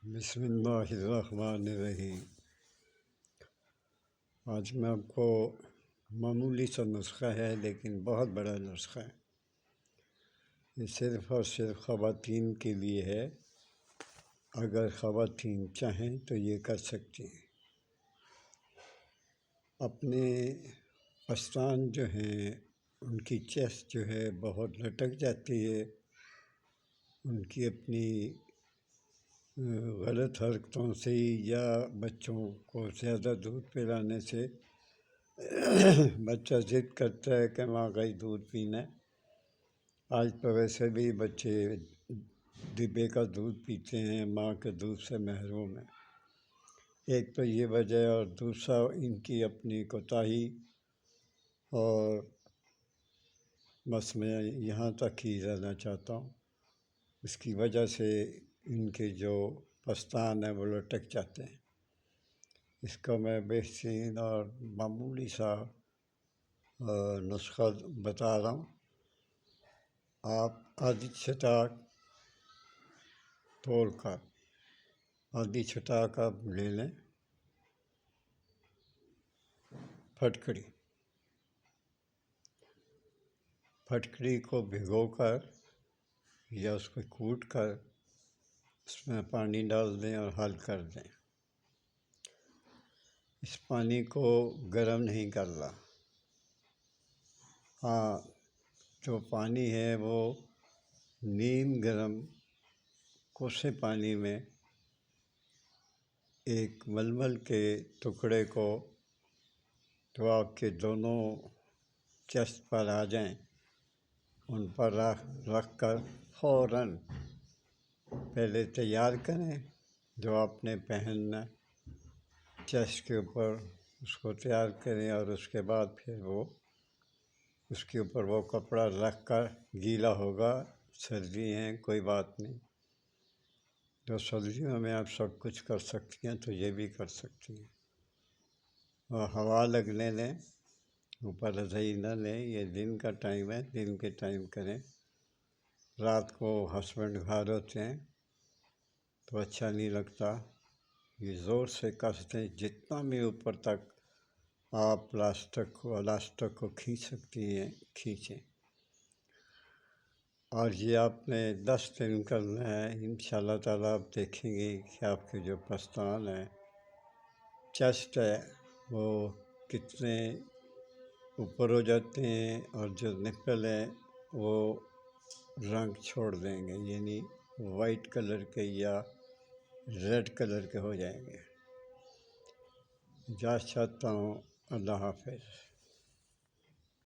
بسم اللہ الرحمن الرحیم۔ آج میں آپ کو معمولی سا نسخہ ہے لیکن بہت بڑا نسخہ ہے۔ یہ صرف اور صرف خواتین کے لیے ہے۔ اگر خواتین چاہیں تو یہ کر سکتی ہیں۔ اپنے پستان جو ہیں ان کی چیسٹ جو ہے بہت لٹک جاتی ہے، ان کی اپنی غلط حرکتوں سے یا بچوں کو زیادہ دودھ پلانے سے بچہ ضد کرتا ہے کہ ماں کا ہی دودھ پینا ہے۔ آج تو ویسے بھی بچے ڈبے کا دودھ پیتے ہیں، ماں کے دودھ سے محروم ہیں۔ ایک تو یہ وجہ ہے، اور دوسرا ان کی اپنی کوتاہی، اور بس میں یہاں تک ہی رہنا چاہتا ہوں۔ اس کی وجہ سے ان کے جو پستان ہیں وہ لٹک جاتے ہیں۔ اس کا میں بہترین اور معمولی سا نسخہ بتا رہا ہوں۔ آپ آدھی چٹاک تول کر آدھی چٹاک آپ لے لیں پھٹکڑی کو بھگو کر یا اس کو کوٹ کر اس میں پانی ڈال دیں اور حل کر دیں۔ اس پانی کو گرم نہیں کرنا۔ ہاں، جو پانی ہے وہ نیم گرم کوسے پانی میں ایک ململ کے ٹکڑے کو جو آپ کے دونوں چیسٹ پر آ جائیں ان پر رکھ کر فوراً پہلے تیار کریں جو آپ نے پہننا چیسٹ کے اوپر، اس کو تیار کریں، اور اس کے بعد پھر اس کے اوپر وہ کپڑا رکھ کر گیلا ہوگا۔ سردی ہیں کوئی بات نہیں، جو سردیوں میں آپ سب کچھ کر سکتی ہیں تو یہ بھی کر سکتی ہیں۔ اور ہوا لگنے دیں، اوپر رضائی نہ لیں۔ یہ دن کا ٹائم ہے، دن کے ٹائم کریں۔ رات کو ہسبینڈ گھر ہوتے ہیں تو اچھا نہیں لگتا۔ یہ زور سے کس دیں، جتنا بھی اوپر تک آپ الاسٹک کو کھینچ سکتی ہیں کھینچیں۔ اور یہ آپ نے 10 دن کرنا ہے۔ انشاءاللہ تعالیٰ آپ دیکھیں گے کہ آپ کے جو پستان ہیں، چیسٹ ہے، وہ کتنے اوپر ہو جاتے ہیں، اور جو نپل ہیں وہ رنگ چھوڑ دیں گے، یعنی وائٹ کلر کے یا ریڈ کلر کے ہو جائیں گے۔ اجازت چاہتا ہوں۔ اللہ حافظ۔